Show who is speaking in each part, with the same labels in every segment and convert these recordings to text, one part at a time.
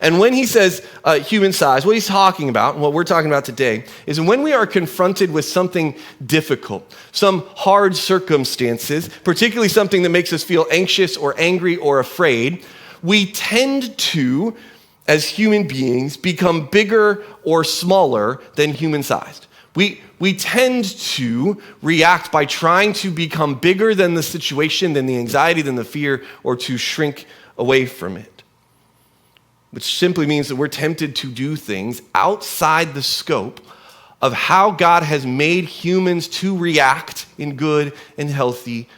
Speaker 1: And when he says human size, what he's talking about, and what we're talking about today, is when we are confronted with something difficult, some hard circumstances, particularly something that makes us feel anxious or angry or afraid, we tend to, as human beings, become bigger or smaller than human-sized. We tend to react by trying to become bigger than the situation, than the anxiety, than the fear, or to shrink away from it. Which simply means that we're tempted to do things outside the scope of how God has made humans to react in good and healthy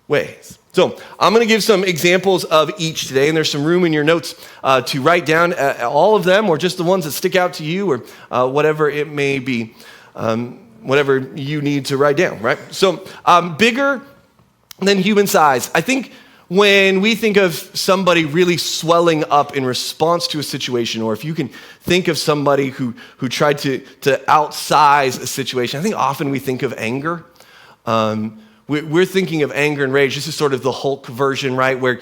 Speaker 1: ways. So I'm going to give some examples of each today, and there's some room in your notes to write down all of them, or just the ones that stick out to you, or whatever it may be, whatever you need to write down, right? So bigger than human size. I think when we think of somebody really swelling up in response to a situation, or if you can think of somebody who tried to outsize a situation, I think often we think of anger. We're thinking of anger and rage. This is sort of the Hulk version, right? Where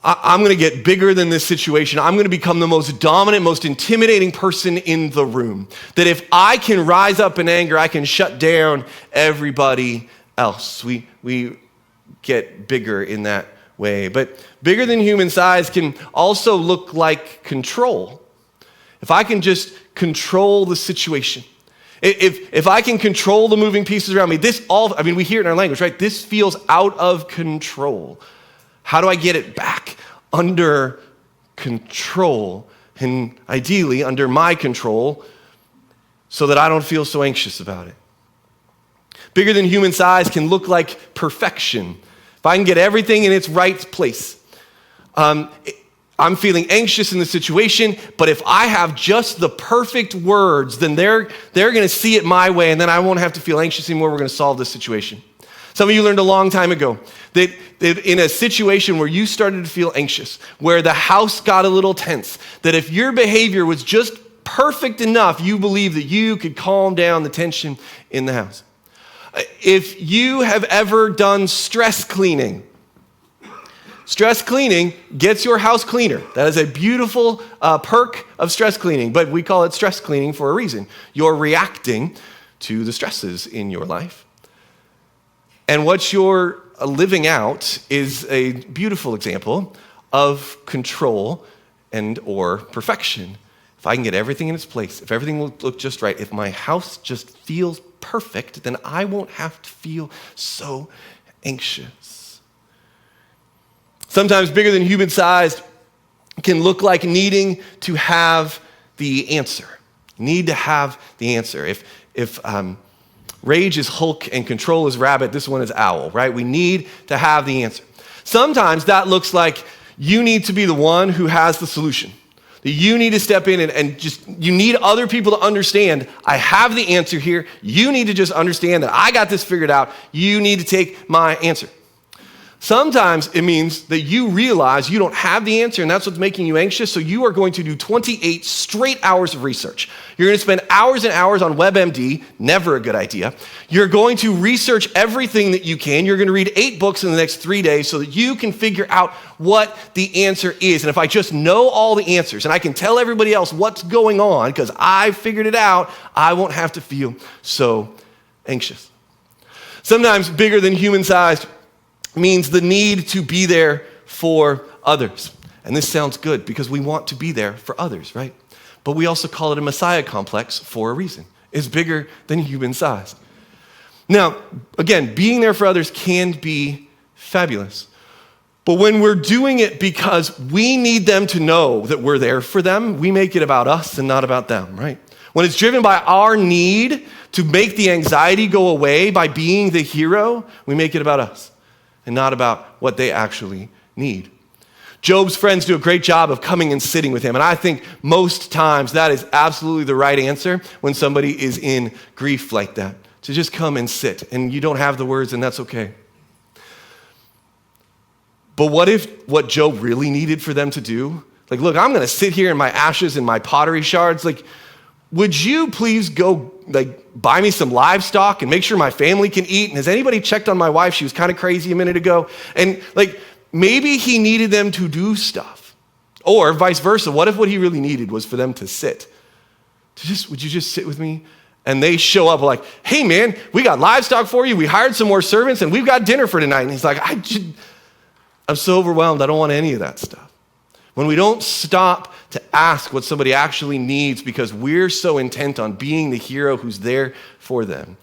Speaker 1: I'm going to get bigger than this situation. I'm going to become the most dominant, most intimidating person in the room. That if I can rise up in anger, I can shut down everybody else. We get bigger in that way. But bigger than human size can also look like control. If I can just control the situation. If I can control the moving pieces around me, we hear it in our language, right? This feels out of control. How do I get it back under control? And ideally, under my control, so that I don't feel so anxious about it. Bigger than human size can look like perfection. If I can get everything in its right place. I'm feeling anxious in the situation, but if I have just the perfect words, then they're going to see it my way, and then I won't have to feel anxious anymore. We're going to solve this situation. Some of you learned a long time ago that in a situation where you started to feel anxious, where the house got a little tense, that if your behavior was just perfect enough, you believe that you could calm down the tension in the house. If you have ever done stress cleaning gets your house cleaner. That is a beautiful perk of stress cleaning, but we call it stress cleaning for a reason. You're reacting to the stresses in your life. And what you're living out is a beautiful example of control and or perfection. If I can get everything in its place, if everything will look just right, if my house just feels perfect, then I won't have to feel so anxious. Sometimes bigger than human sized can look like needing to have the answer. Need to have the answer. If rage is Hulk and control is rabbit, this one is owl, right? We need to have the answer. Sometimes that looks like you need to be the one who has the solution. That you need to step in and just, you need other people to understand, I have the answer here. You need to just understand that I got this figured out. You need to take my answer. Sometimes it means that you realize you don't have the answer, and that's what's making you anxious, so you are going to do 28 straight hours of research. You're going to spend hours and hours on WebMD, never a good idea. You're going to research everything that you can. You're going to read 8 books in the next 3 days so that you can figure out what the answer is. And if I just know all the answers, and I can tell everybody else what's going on because I figured it out, I won't have to feel so anxious. Sometimes bigger than human sized means the need to be there for others. And this sounds good because we want to be there for others, right? But we also call it a Messiah complex for a reason. It's bigger than human size. Now, again, being there for others can be fabulous. But when we're doing it because we need them to know that we're there for them, we make it about us and not about them, right? When it's driven by our need to make the anxiety go away by being the hero, we make it about us and not about what they actually need. Job's friends do a great job of coming and sitting with him, and I think most times that is absolutely the right answer when somebody is in grief like that, to just come and sit, and you don't have the words, and that's okay. But what if what Job really needed for them to do, like, look, I'm going to sit here in my ashes and my pottery shards, like, would you please go buy me some livestock and make sure my family can eat? And has anybody checked on my wife? She was kind of crazy a minute ago. And maybe he needed them to do stuff. Or vice versa, what if what he really needed was for them to sit? Would you just sit with me? And they show up like, hey man, we got livestock for you, we hired some more servants, and we've got dinner for tonight. And he's like, I'm so overwhelmed, I don't want any of that stuff. When we don't stop to ask what somebody actually needs because we're so intent on being the hero who's there for them,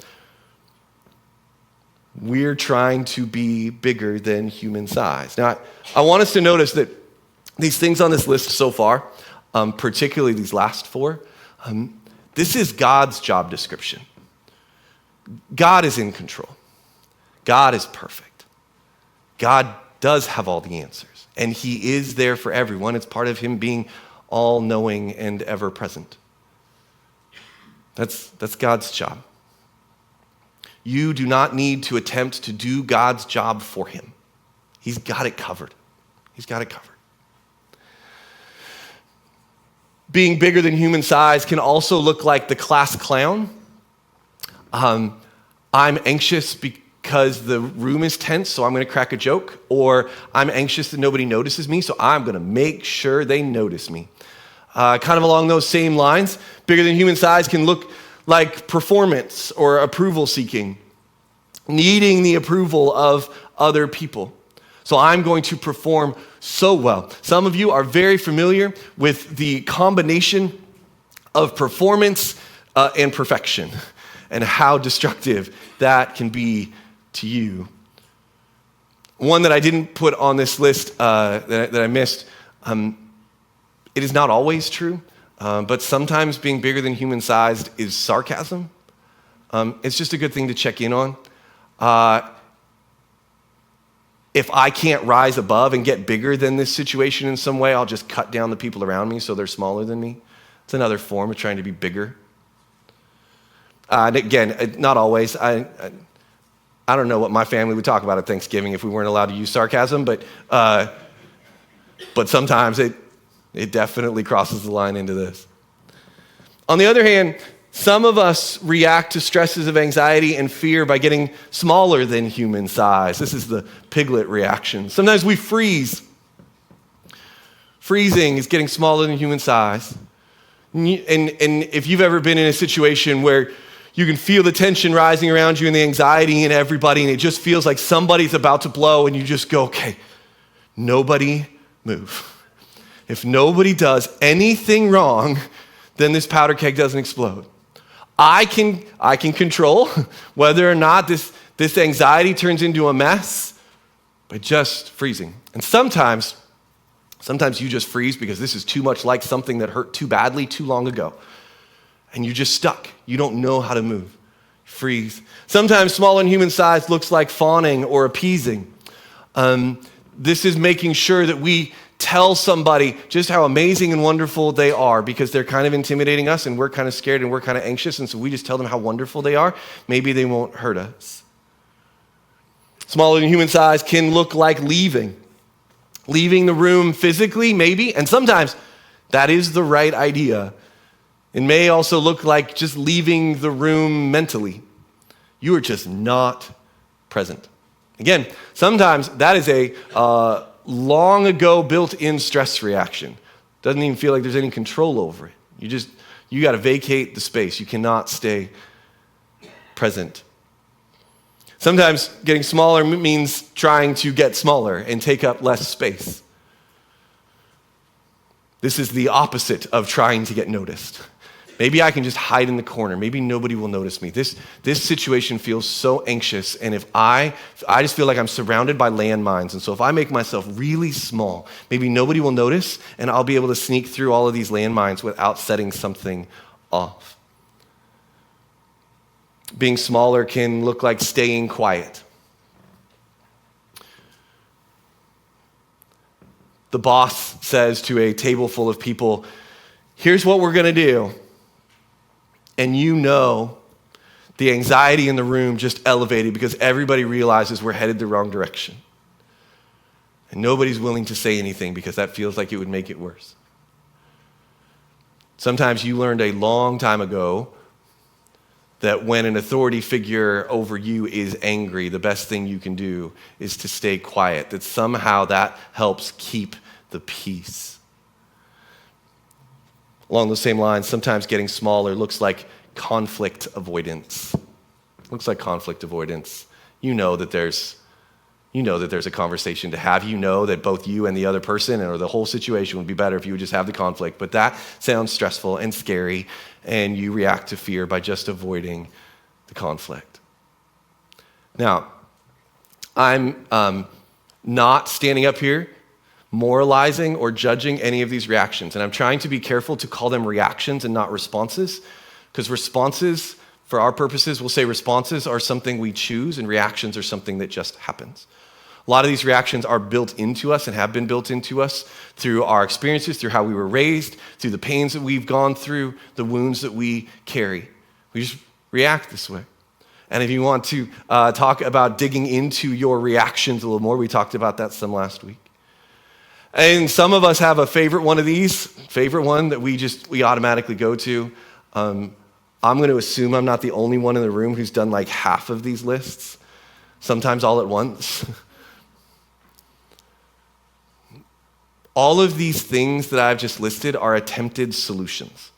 Speaker 1: we're trying to be bigger than human size. Now, I want us to notice that these things on this list so far, particularly these last four, this is God's job description. God is in control. God is perfect. God does have all the answers, and he is there for everyone. It's part of him being all-knowing and ever-present. That's God's job. You do not need to attempt to do God's job for him. He's got it covered. He's got it covered. Being bigger than human size can also look like the class clown. I'm anxious because the room is tense, so I'm going to crack a joke. Or I'm anxious that nobody notices me, so I'm going to make sure they notice me. Kind of along those same lines, bigger than human size can look like performance or approval seeking, needing the approval of other people. So I'm going to perform so well. Some of you are very familiar with the combination of performance and perfection and how destructive that can be to you. One that I didn't put on this list that I missed, it is not always true, but sometimes being bigger than human sized is sarcasm. It's just a good thing to check in on. If I can't rise above and get bigger than this situation in some way, I'll just cut down the people around me so they're smaller than me. It's another form of trying to be bigger. And again, not always. I don't know what my family would talk about at Thanksgiving if we weren't allowed to use sarcasm, but sometimes it definitely crosses the line into this. On the other hand, some of us react to stresses of anxiety and fear by getting smaller than human size. This is the piglet reaction. Sometimes we freeze. Freezing is getting smaller than human size. And if you've ever been in a situation where you can feel the tension rising around you and the anxiety in everybody, and it just feels like somebody's about to blow, and you just go, okay, nobody move. If nobody does anything wrong, then this powder keg doesn't explode. I can control whether or not this anxiety turns into a mess by just freezing. And sometimes you just freeze because this is too much like something that hurt too badly too long ago. And you're just stuck. You don't know how to move. Freeze. Sometimes small and human size looks like fawning or appeasing. This is making sure that we tell somebody just how amazing and wonderful they are because they're kind of intimidating us and we're kind of scared and we're kind of anxious, and so we just tell them how wonderful they are. Maybe they won't hurt us. Smaller than human size can look like leaving the room physically, maybe, and sometimes that is the right idea. It may also look like just leaving the room mentally. You are just not present. Again, sometimes that is a long ago built-in stress reaction. Doesn't even feel like there's any control over it. You got to vacate the space. You cannot stay present. Sometimes getting smaller means trying to get smaller and take up less space. This is the opposite of trying to get noticed. Maybe I can just hide in the corner. Maybe nobody will notice me. This situation feels so anxious, and if I just feel like I'm surrounded by landmines, and so if I make myself really small, maybe nobody will notice, and I'll be able to sneak through all of these landmines without setting something off. Being smaller can look like staying quiet. The boss says to a table full of people, here's what we're going to do. And you know the anxiety in the room just elevated because everybody realizes we're headed the wrong direction. And nobody's willing to say anything because that feels like it would make it worse. Sometimes you learned a long time ago that when an authority figure over you is angry, the best thing you can do is to stay quiet, that somehow that helps keep the peace. Along those same lines, sometimes getting smaller looks like conflict avoidance. Looks like conflict avoidance. You know that there's a conversation to have. You know that both you and the other person or the whole situation would be better if you would just have the conflict. But that sounds stressful and scary, and you react to fear by just avoiding the conflict. Now, I'm not standing up here moralizing or judging any of these reactions. And I'm trying to be careful to call them reactions and not responses, because responses, for our purposes, we'll say responses are something we choose and reactions are something that just happens. A lot of these reactions are built into us and have been built into us through our experiences, through how we were raised, through the pains that we've gone through, the wounds that we carry. We just react this way. And if you want to talk about digging into your reactions a little more, we talked about that some last week. And some of us have a favorite one of these, favorite one that we automatically go to. I'm going to assume I'm not the only one in the room who's done like half of these lists, sometimes all at once. All of these things that I've just listed are attempted solutions.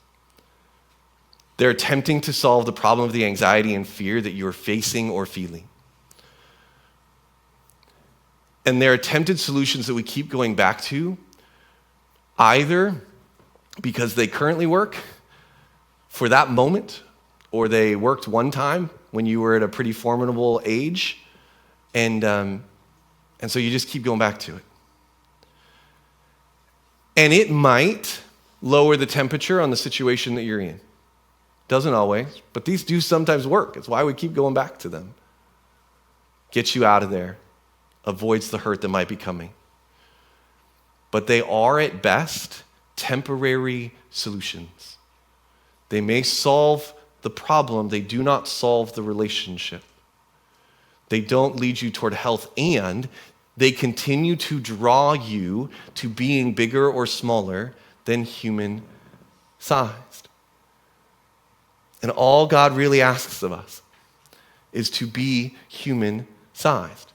Speaker 1: They're attempting to solve the problem of the anxiety and fear that you're facing or feeling. And they're attempted solutions that we keep going back to, either because they currently work for that moment, or they worked one time when you were at a pretty formidable age, and so you just keep going back to it. And it might lower the temperature on the situation that you're in. Doesn't always, but these do sometimes work. It's why we keep going back to them. Get you out of there. Avoids the hurt that might be coming. But they are at best temporary solutions. They may solve the problem, they do not solve the relationship. They don't lead you toward health, and they continue to draw you to being bigger or smaller than human sized. And all God really asks of us is to be human sized.